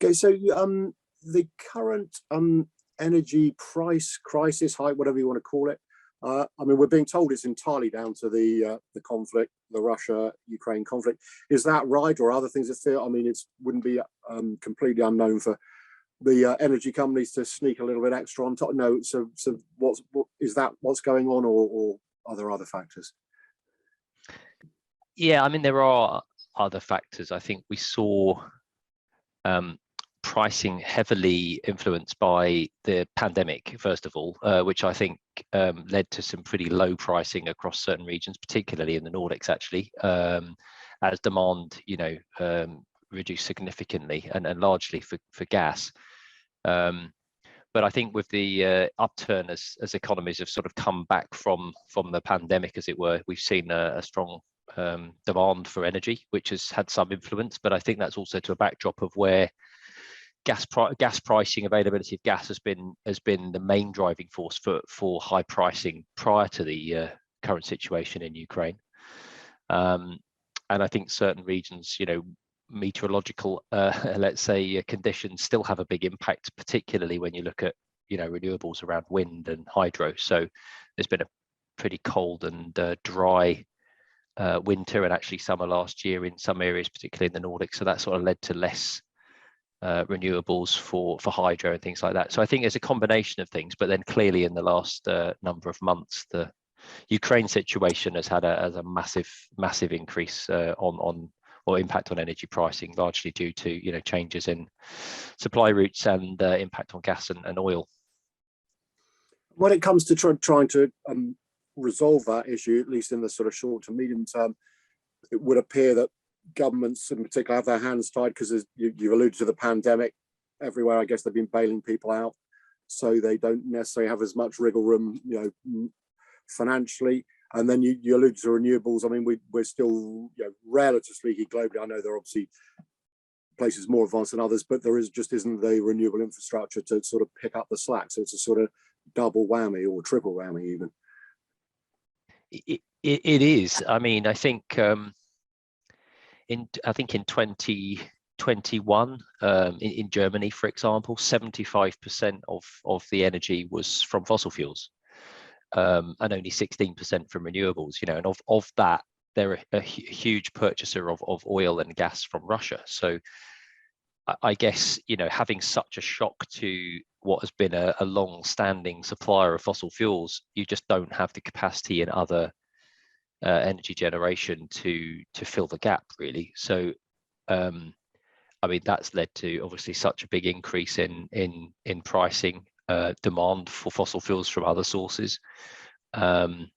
Okay, so the current energy price crisis, height, whatever you want to call it. I mean, we're being told it's entirely down to the conflict, the Russia-Ukraine conflict. Is that right, or other things that feel? I mean, it wouldn't be completely unknown for the energy companies to sneak a little bit extra on top. No, so what is that? What's going on, or are there other factors? Yeah, I mean, there are other factors. I think we saw pricing heavily influenced by the pandemic, first of all, which I think led to some pretty low pricing across certain regions, particularly in the Nordics, actually, as demand, reduced significantly and largely for gas. But I think with the upturn as economies have sort of come back from the pandemic, as it were, we've seen a strong demand for energy, which has had some influence. But I think that's also to a backdrop of where gas pricing, availability of gas has been the main driving force for high pricing prior to the current situation in Ukraine. And I think certain regions, meteorological, let's say, conditions still have a big impact, particularly when you look at, renewables around wind and hydro. So there's been a pretty cold and dry winter and actually summer last year in some areas, particularly in the Nordics. So that sort of led to less renewables for hydro and things like that. So I think there's a combination of things, but then clearly in the last number of months, the Ukraine situation has had a massive increase on or impact on energy pricing, largely due to changes in supply routes and impact on gas and oil. When it comes to trying to resolve that issue, at least in the sort of short to medium term, it would appear that governments in particular have their hands tied, because you've alluded to the pandemic. Everywhere, I guess, they've been bailing people out, so they don't necessarily have as much wriggle room, financially. And then you allude to renewables. I mean, we're still, relatively speaking, globally, I know there are obviously places more advanced than others, but there isn't the renewable infrastructure to sort of pick up the slack. So it's a sort of double whammy or triple whammy even. It is. I mean, I think in 2021 in Germany, for example, 75% of the energy was from fossil fuels, and only 16% from renewables. And of that, they're a huge purchaser of oil and gas from Russia. So I guess, having such a shock to what has been a long-standing supplier of fossil fuels, you just don't have the capacity in other energy generation to fill the gap, really. So I mean, that's led to obviously such a big increase in pricing, demand for fossil fuels from other sources. I mean,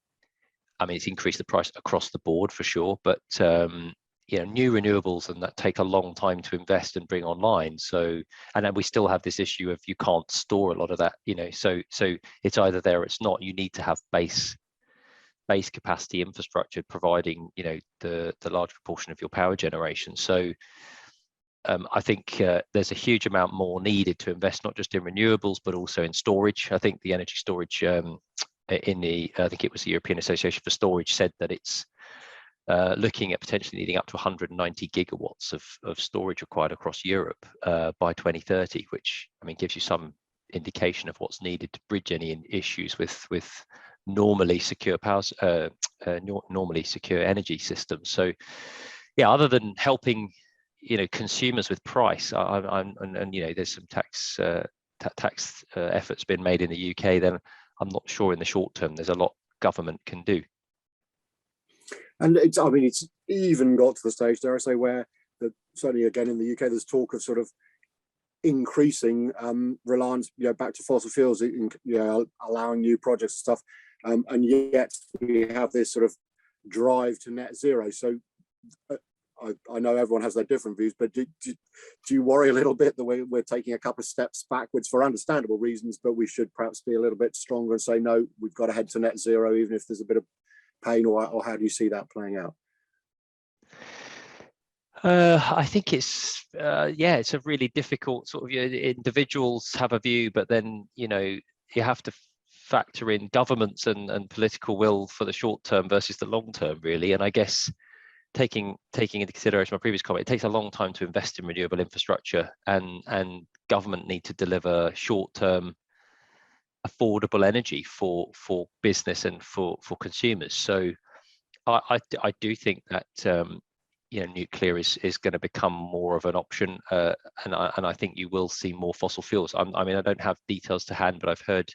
it's increased the price across the board for sure, but new renewables and that take a long time to invest and bring online. So, and then we still have this issue of you can't store a lot of that, so it's either there or it's not. You need to have base capacity infrastructure providing, the large proportion of your power generation. So I think there's a huge amount more needed to invest, not just in renewables, but also in storage. I think the energy storage I think it was the European Association for Storage said that it's looking at potentially needing up to 190 gigawatts of storage required across Europe by 2030, which, I mean, gives you some indication of what's needed to bridge any issues with normally secure normally secure energy systems. So yeah, other than helping consumers with price, and there's some tax efforts been made in the UK, then I'm not sure in the short term there's a lot government can do. And it's even got to the stage, dare I say, where certainly again in the UK there's talk of sort of increasing reliance back to fossil fuels, allowing new projects and stuff, and yet we have this sort of drive to net zero. So I know everyone has their different views, but do you worry a little bit that we're taking a couple of steps backwards for understandable reasons, but we should perhaps be a little bit stronger and say, no, we've got to head to net zero, even if there's a bit of pain, or how do you see that playing out? I think it's a really difficult sort of, individuals have a view, but then you have to factor in governments and political will for the short term versus the long term, really. And I guess taking into consideration my previous comment, it takes a long time to invest in renewable infrastructure, and government need to deliver short-term affordable energy for business and for consumers. So I do think that nuclear is going to become more of an option, and I think you will see more fossil fuels. I mean, I don't have details to hand, but I've heard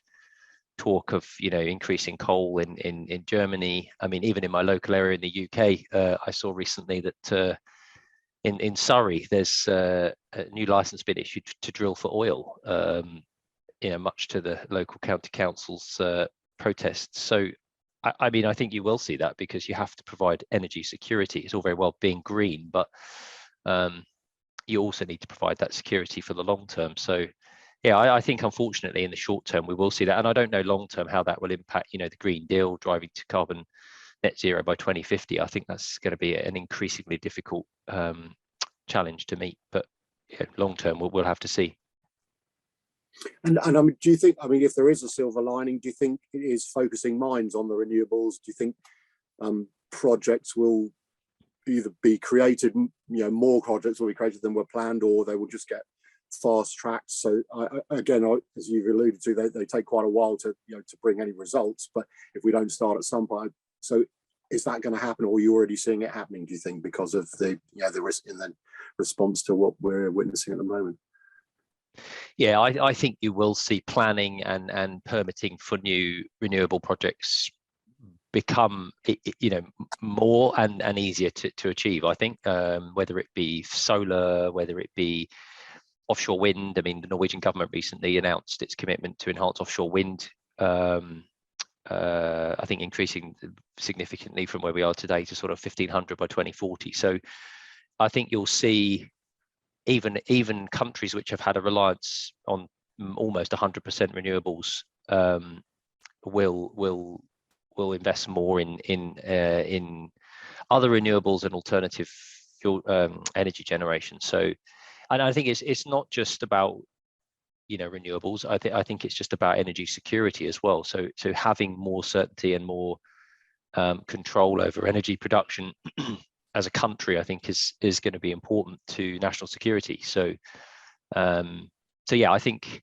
talk of increasing coal in Germany. I mean, even in my local area in the UK, I saw recently that in Surrey there's a new license been issued to drill for oil, much to the local county council's protests. So I mean, I think you will see that, because you have to provide energy security. It's all very well being green, but you also need to provide that security for the long term. So yeah, I think unfortunately in the short term we will see that, and I don't know long term how that will impact the Green Deal, driving to carbon net zero by 2050. I think that's going to be an increasingly difficult challenge to meet, but long term we'll have to see. And I mean, do you think, I mean, if there is a silver lining, do you think it is focusing minds on the renewables? Do you think projects will either be created, more projects will be created than were planned, or they will just get fast tracked? So again, as you've alluded to, they take quite a while to to bring any results. But if we don't start at some point, so is that going to happen, or are you already seeing it happening, do you think, because of the the risk in the response to what we're witnessing at the moment? Yeah, I think you will see planning and permitting for new renewable projects become more and easier to achieve. I think whether it be solar, whether it be offshore wind. I mean, the Norwegian government recently announced its commitment to enhance offshore wind. I think increasing significantly from where we are today to sort of 1,500 by 2040. So I think you'll see even countries which have had a reliance on almost 100% renewables will invest more in other renewables and alternative fuel energy generation. So, and I think it's not just about renewables. I think it's just about energy security as well. So having more certainty and more control over energy production as a country, I think is going to be important to national security. So yeah, I think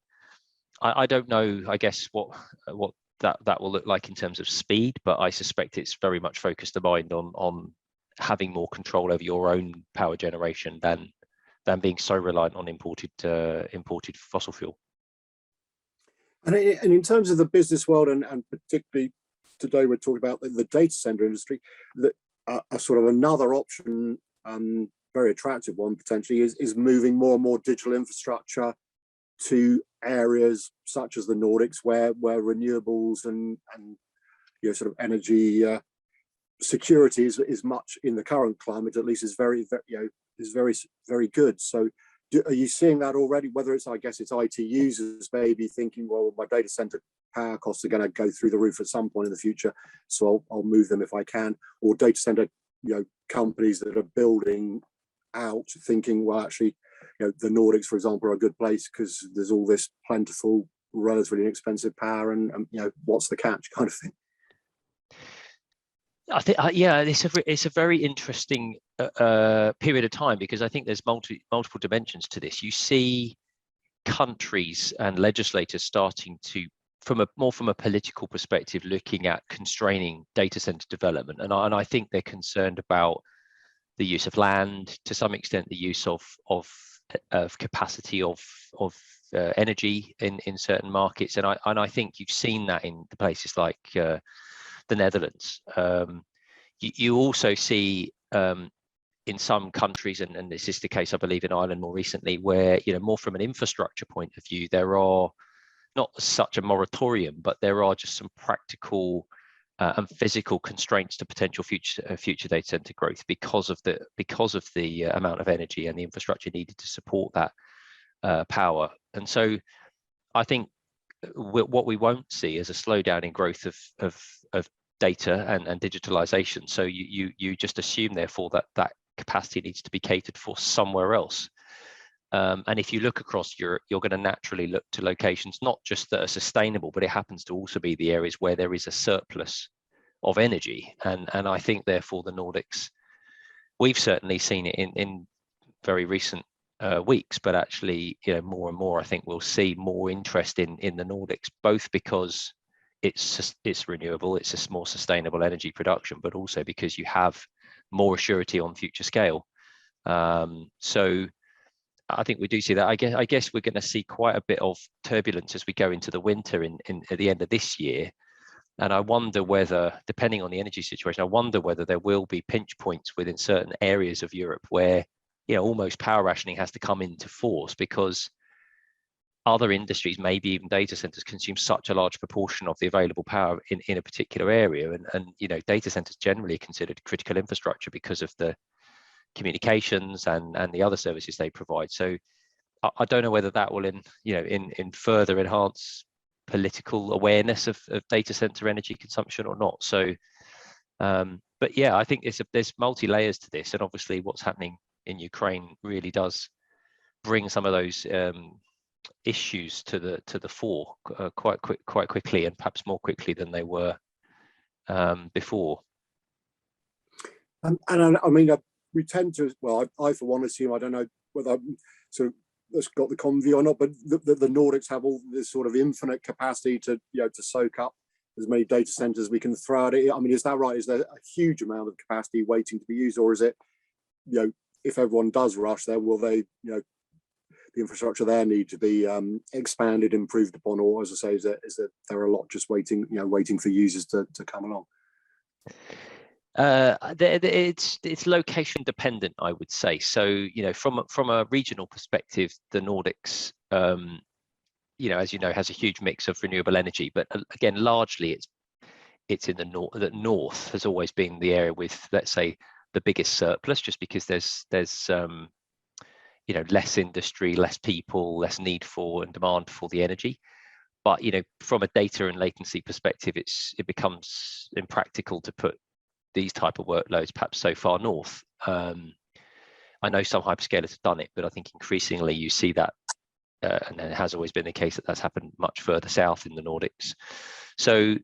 I don't know, I guess what that will look like in terms of speed, but I suspect it's very much focused the mind on having more control over your own power generation than being so reliant on imported fossil fuel. And in terms of the business world, and particularly today we're talking about the data center industry, that a sort of another option, very attractive one potentially, is moving more and more digital infrastructure to areas such as the Nordics, where renewables and sort of energy security is much, in the current climate at least, is very very good. So are you seeing that already? Whether it's, I guess it's IT users maybe thinking, well, my data center power costs are going to go through the roof at some point in the future, so I'll move them if I can, or data center companies that are building out thinking, well, actually the Nordics, for example, are a good place because there's all this plentiful, relatively inexpensive power, and what's the catch kind of thing. I think yeah, it's a very interesting period of time, because I think there's multiple dimensions to this. You see countries and legislators starting to, from a political perspective, looking at constraining data center development, and I think they're concerned about the use of land, to some extent the use of capacity of energy in certain markets, and I think you've seen that in the places like the Netherlands. You also see in some countries, and this is the case I believe in Ireland more recently, where more from an infrastructure point of view, there are not such a moratorium, but there are just some practical and physical constraints to potential future data center growth because of the amount of energy and the infrastructure needed to support that power. And so I think what we won't see is a slowdown in growth of data and digitalization. So you just assume therefore that capacity needs to be catered for somewhere else. And if you look across Europe, you're going to naturally look to locations not just that are sustainable, but it happens to also be the areas where there is a surplus of energy. And I think therefore the Nordics we've certainly seen it in very recent weeks, but actually, more and more, I think we'll see more interest in the Nordics, both because it's renewable, it's a more sustainable energy production, but also because you have more surety on future scale. So I think we do see that. I guess we're going to see quite a bit of turbulence as we go into the winter at the end of this year. And I wonder whether, depending on the energy situation, I wonder whether there will be pinch points within certain areas of Europe where, almost power rationing has to come into force, because other industries, maybe even data centers, consume such a large proportion of the available power in a particular area. And data centers generally are considered critical infrastructure because of the communications and the other services they provide. So I don't know whether that will in further enhance political awareness of data center energy consumption or not. So but yeah, I think there's multi layers to this, and obviously what's happening in Ukraine really does bring some of those issues to the fore quite quickly, and perhaps more quickly than they were before. And I mean, we tend to, well, I for one assume, I don't know whether sort of that's got the common view or not, but the Nordics have all this sort of infinite capacity to to soak up as many data centers we can throw at it. I mean, is that right? Is there a huge amount of capacity waiting to be used, or is it, if everyone does rush there, will they, the infrastructure there need to be expanded, improved upon, or, as I say, is there a lot just waiting for users to come along? It's location dependent, I would say. So from a regional perspective, the Nordics as you know, has a huge mix of renewable energy, but again, largely it's in the north. The north has always been the area with, let's say, the biggest surplus, just because there's less industry, less people, less need for and demand for the energy. But from a data and latency perspective, it becomes impractical to put these type of workloads perhaps so far north. I know some hyperscalers have done it, but I think increasingly you see that, and it has always been the case that's happened much further south in the Nordics. So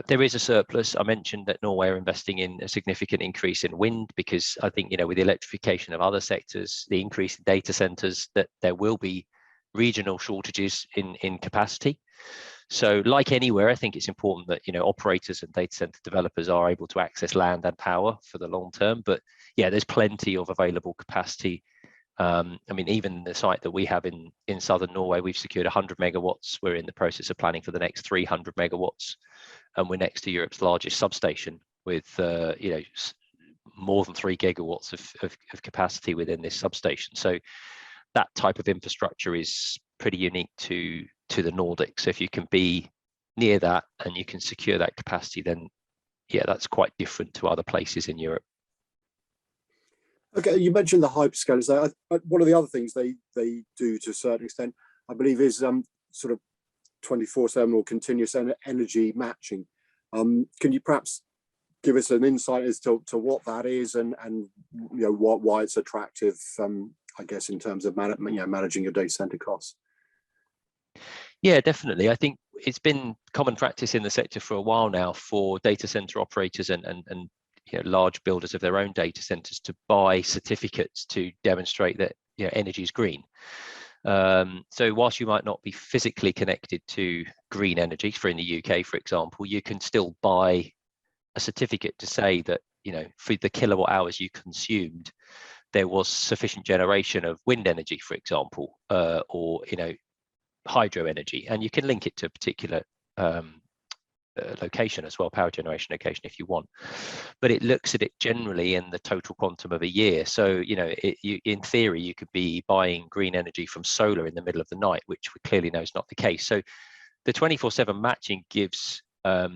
there is a surplus. I mentioned that Norway are investing in a significant increase in wind, because I think with the electrification of other sectors, the increase in data centers, that there will be regional shortages in capacity. So like anywhere, I think it's important that operators and data center developers are able to access land and power for the long term. But yeah, there's plenty of available capacity. I mean, even the site that we have in southern Norway, we've secured 100 megawatts. We're in the process of planning for the next 300 megawatts, and we're next to Europe's largest substation with more than 3 gigawatts of capacity within this substation. So that type of infrastructure is pretty unique to the Nordics. So if you can be near that and you can secure that capacity, then yeah, that's quite different to other places in Europe. Okay, you mentioned the hyperscalers. One of the other things they do to a certain extent, I believe, is sort of 24/7 or continuous energy matching. Can you perhaps give us an insight as to what that is, and why it's attractive? I guess in terms of managing your data center costs. Yeah, definitely. I think it's been common practice in the sector for a while now for data center operators and large builders of their own data centers to buy certificates to demonstrate that energy is green. So whilst you might not be physically connected to green energy, for in the UK, for example, you can still buy a certificate to say that for the kilowatt hours you consumed, there was sufficient generation of wind energy, for example, or hydro energy, and you can link it to a particular location as well, power generation location, if you want. But it looks at it generally in the total quantum of a year. So in theory, you could be buying green energy from solar in the middle of the night, which we clearly know is not the case. So the 24/7 matching gives, for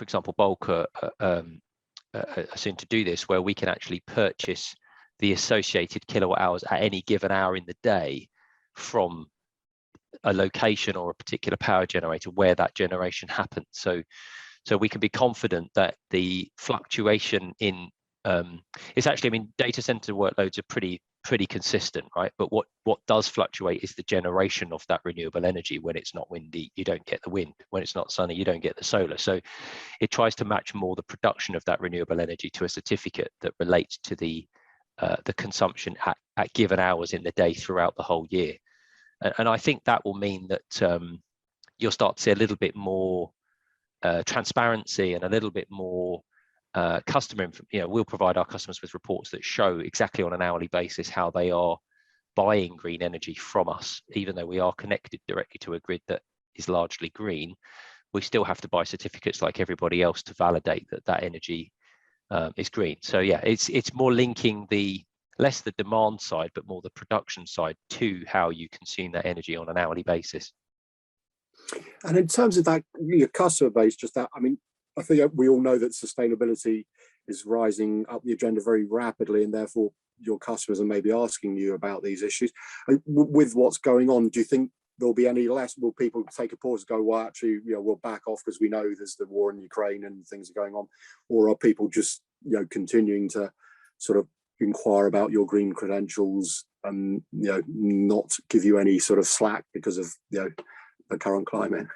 example, Bulk are soon to do this, where we can actually purchase the associated kilowatt hours at any given hour in the day from a location or a particular power generator where that generation happened. So we can be confident that the fluctuation in it's actually, I mean, data center workloads are pretty consistent, right? But what does fluctuate is the generation of that renewable energy. When it's not windy, you don't get the wind. When it's not sunny, you don't get the solar. So it tries to match more the production of that renewable energy to a certificate that relates to the the consumption at given hours in the day throughout the whole year. And I think that will mean that you'll start to see a little bit more transparency and a little bit more we'll provide our customers with reports that show exactly on an hourly basis how they are buying green energy from us. Even though we are connected directly to a grid that is largely green, we still have to buy certificates like everybody else to validate that that energy is green. So yeah, it's more linking less the demand side, but more the production side to how you consume that energy on an hourly basis. And in terms of that, your customer base, just that, I mean, I think we all know that sustainability is rising up the agenda very rapidly, and therefore your customers are maybe asking you about these issues. With what's going on, do you think there'll be any less? Will people take a pause and go, well, actually, we'll back off because we know there's the war in Ukraine and things are going on? Or are people just, continuing to sort of inquire about your green credentials and, not give you any sort of slack because of, the current climate?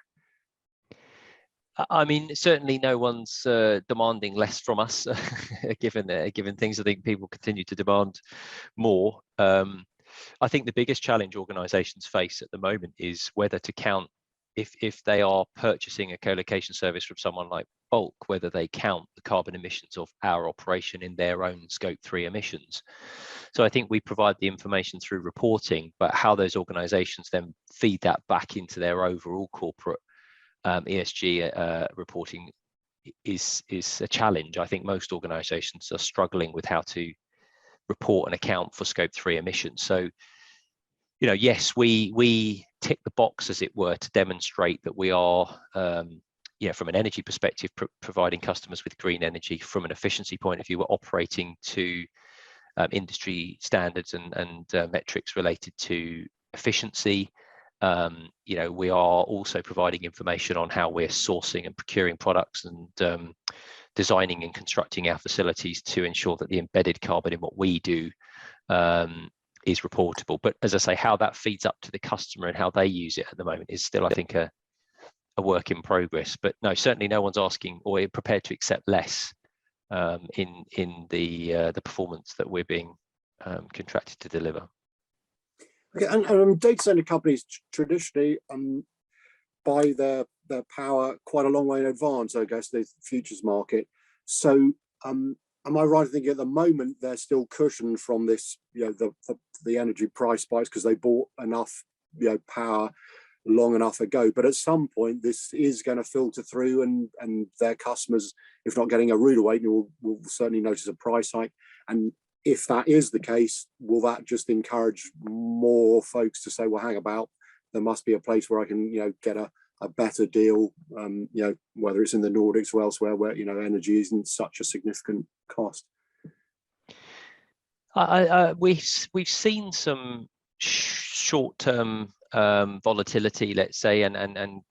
I mean, certainly no one's demanding less from us, given things. I think people continue to demand more. I think the biggest challenge organisations face at the moment is whether to count, if they are purchasing a co-location service from someone like Bulk, whether they count the carbon emissions of our operation in their own Scope 3 emissions. So I think we provide the information through reporting, but how those organisations then feed that back into their overall corporate ESG reporting is a challenge. I think most organisations are struggling with how to report and account for Scope 3 emissions. So, yes, we tick the box, as it were, to demonstrate that we are, from an energy perspective, providing customers with green energy. From an efficiency point of view, we're operating to industry standards and metrics related to efficiency. We are also providing information on how we're sourcing and procuring products and designing and constructing our facilities to ensure that the embedded carbon in what we do is reportable. But as I say, how that feeds up to the customer and how they use it at the moment is still, I think, a work in progress. But no, certainly no one's asking or prepared to accept less in the performance that we're being contracted to deliver. Okay, and data center companies traditionally buy their power quite a long way in advance, I guess, the futures market. So am I right in thinking at the moment they're still cushioned from this, the energy price spikes because they bought enough, power long enough ago? But at some point this is going to filter through, and their customers, if not getting a rude awakening, will certainly notice a price hike. And if that is the case, will that just encourage more folks to say, well, hang about, there must be a place where I can, get a better deal, whether it's in the Nordics or elsewhere where, energy isn't such a significant cost? We've seen some short-term volatility, let's say, and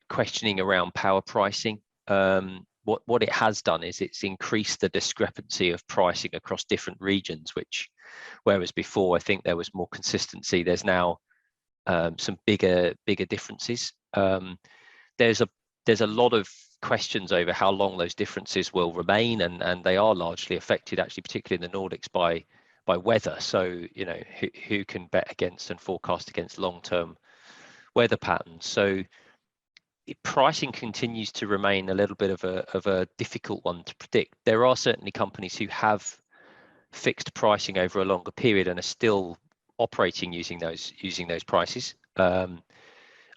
questioning around power pricing. What it has done is it's increased the discrepancy of pricing across different regions, whereas before I think there was more consistency, there's now some bigger differences. There's a lot of questions over how long those differences will remain, and they are largely affected, actually, particularly in the Nordics, by weather. So who can bet against and forecast against long-term weather patterns? So pricing continues to remain a little bit of a difficult one to predict. There are certainly companies who have fixed pricing over a longer period and are still operating using those prices.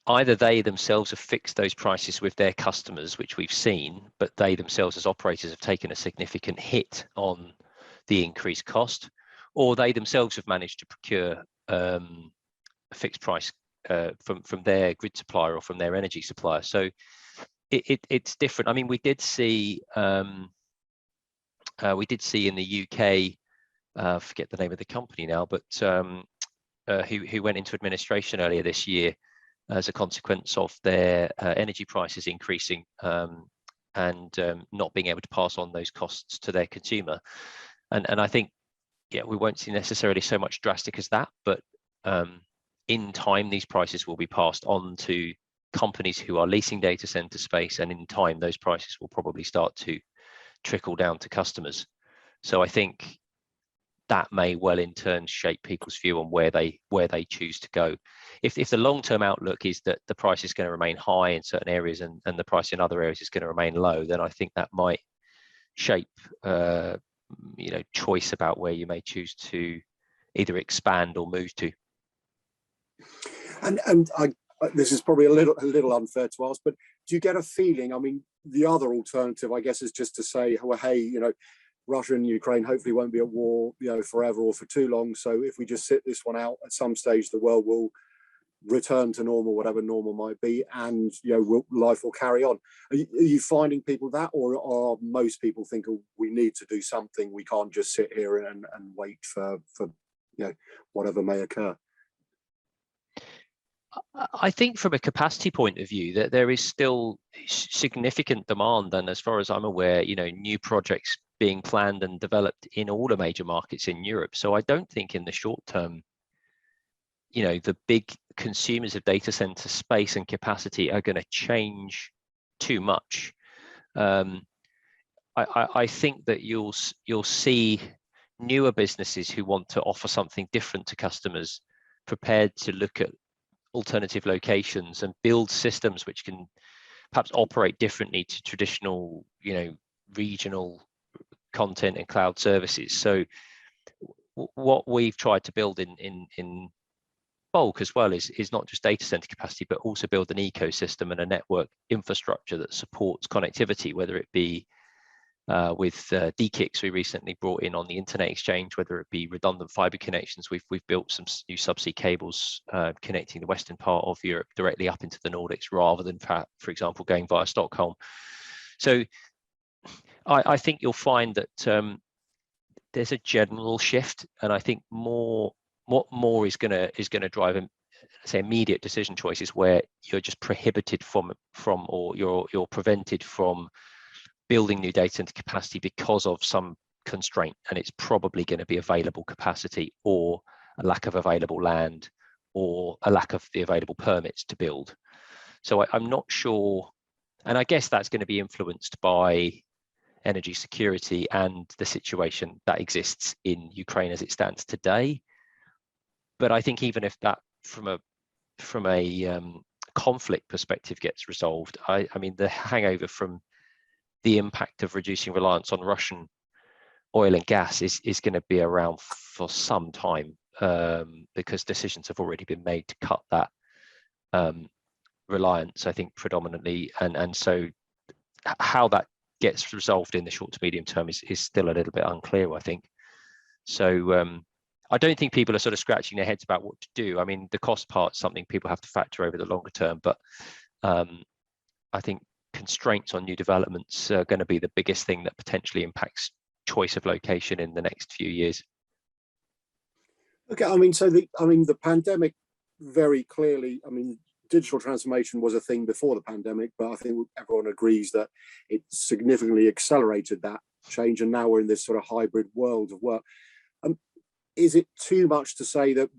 Either they themselves have fixed those prices with their customers, which we've seen, but they themselves as operators have taken a significant hit on the increased cost, or they themselves have managed to procure a fixed price from their grid supplier or from their energy supplier. So it's different. I mean, we did see in the UK, forget the name of the company now, but who went into administration earlier this year as a consequence of their energy prices increasing and not being able to pass on those costs to their consumer. And I think, we won't see necessarily so much drastic as that, but in time, these prices will be passed on to companies who are leasing data center space, and in time, those prices will probably start to trickle down to customers. So I think that may well in turn shape people's view on where they choose to go. If the long-term outlook is that the price is going to remain high in certain areas and the price in other areas is going to remain low, then I think that might shape choice about where you may choose to either expand or move to. And this is probably a little unfair to ask, but do you get a feeling? I mean, the other alternative, I guess, is just to say, well, hey, Russia and Ukraine hopefully won't be at war, forever or for too long. So if we just sit this one out, at some stage the world will return to normal, whatever normal might be, and life will carry on. Are you finding people that, or are most people think, oh, we need to do something? We can't just sit here and wait for whatever may occur. I think from a capacity point of view that there is still significant demand, and as far as I'm aware, new projects being planned and developed in all the major markets in Europe. So I don't think in the short term, the big consumers of data center space and capacity are going to change too much. I think that you'll see newer businesses who want to offer something different to customers prepared to look at alternative locations and build systems which can perhaps operate differently to traditional, regional content and cloud services. So what we've tried to build in bulk as well is not just data center capacity, but also build an ecosystem and a network infrastructure that supports connectivity, whether it be with DKICs we recently brought in on the internet exchange, whether it be redundant fiber connections. We've built some new subsea cables connecting the western part of Europe directly up into the Nordics, rather than, for example, going via Stockholm. So I think you'll find that there's a general shift, and I think what more is going to drive say immediate decision choices where you're just prohibited from or you're prevented from building new data center capacity because of some constraint, and it's probably going to be available capacity or a lack of available land or a lack of the available permits to build. So I'm not sure, and I guess that's going to be influenced by energy security and the situation that exists in Ukraine as it stands today. But I think even if that from a conflict perspective gets resolved, I mean the hangover from the impact of reducing reliance on Russian oil and gas is going to be around for some time, because decisions have already been made to cut that reliance, I think, predominantly. And so how that gets resolved in the short to medium term is still a little bit unclear, I think. So I don't think people are sort of scratching their heads about what to do. I mean, the cost part's something people have to factor over the longer term, but I think constraints on new developments are going to be the biggest thing that potentially impacts choice of location in the next few years. Okay, I mean, so the pandemic very clearly, I mean, digital transformation was a thing before the pandemic, but I think everyone agrees that it significantly accelerated that change, and now we're in this sort of hybrid world of work. Is it too much to say that,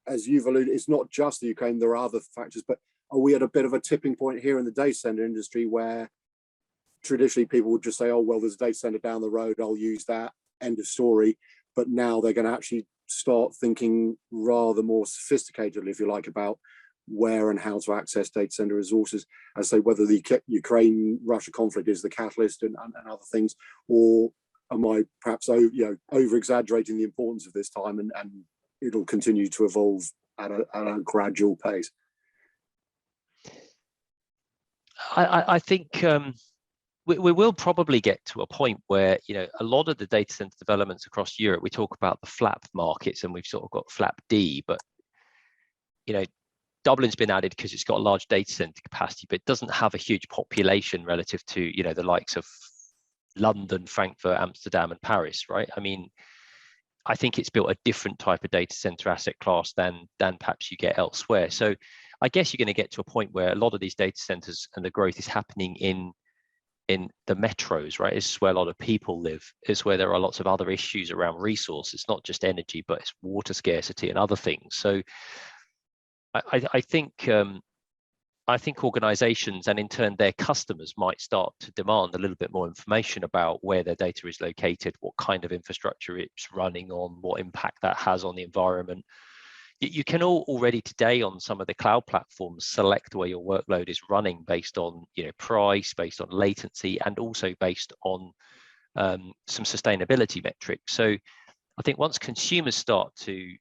as you've alluded, it's not just the Ukraine, there are other factors, but are we at a bit of a tipping point here in the data center industry where traditionally people would just say, oh, well, there's a data center down the road, I'll use that, end of story. But now they're going to actually start thinking rather more sophisticatedly, if you like, about where and how to access data center resources, as say whether the Ukraine-Russia conflict is the catalyst and other things, or am I perhaps over-exaggerating the importance of this time and it'll continue to evolve at a gradual pace? I think we will probably get to a point where, a lot of the data center developments across Europe, we talk about the FLAP markets and we've sort of got FLAP D, but, Dublin's been added because it's got a large data center capacity, but it doesn't have a huge population relative to, the likes of London, Frankfurt, Amsterdam, and Paris, right? I mean, I think it's built a different type of data center asset class than perhaps you get elsewhere. So I guess you're going to get to a point where a lot of these data centers and the growth is happening in the metros, right? It's where a lot of people live. It's where there are lots of other issues around resources, not just energy, but it's water scarcity and other things. So I think I think organizations and in turn their customers might start to demand a little bit more information about where their data is located, what kind of infrastructure it's running on, what impact that has on the environment. You can already today on some of the cloud platforms select where your workload is running based on price, based on latency, and also based on some sustainability metrics. So I think once consumers start to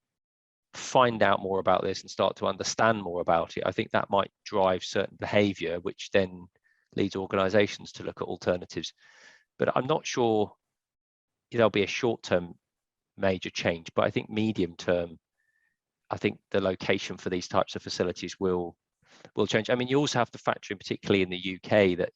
find out more about this and start to understand more about it, I think that might drive certain behavior, which then leads organizations to look at alternatives. But I'm not sure there'll be a short-term major change, but I think medium term, I think the location for these types of facilities will change. I mean, you also have to factor in, particularly in the UK, that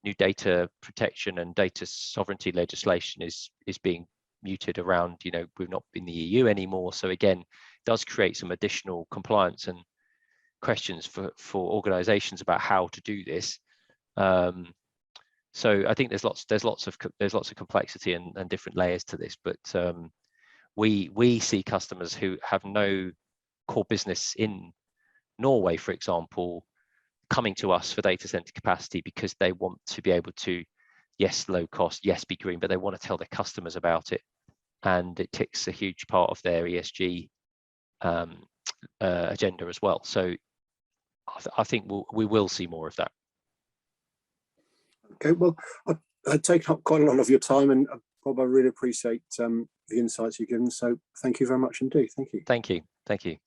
new data protection and data sovereignty legislation is being muted around. We're not in the EU anymore, so again, it does create some additional compliance and questions for organisations about how to do this. So I think there's lots of complexity and different layers to this, but we see customers who have no core business in Norway, for example, coming to us for data center capacity because they want to be able to, yes, low cost, yes, be green, but they want to tell their customers about it, and it ticks a huge part of their ESG agenda as well. So I think we will see more of that. Okay, well, I've taken up quite a lot of your time, and Bob, I really appreciate the insights you've given. So thank you very much indeed. Thank you. Thank you. Thank you.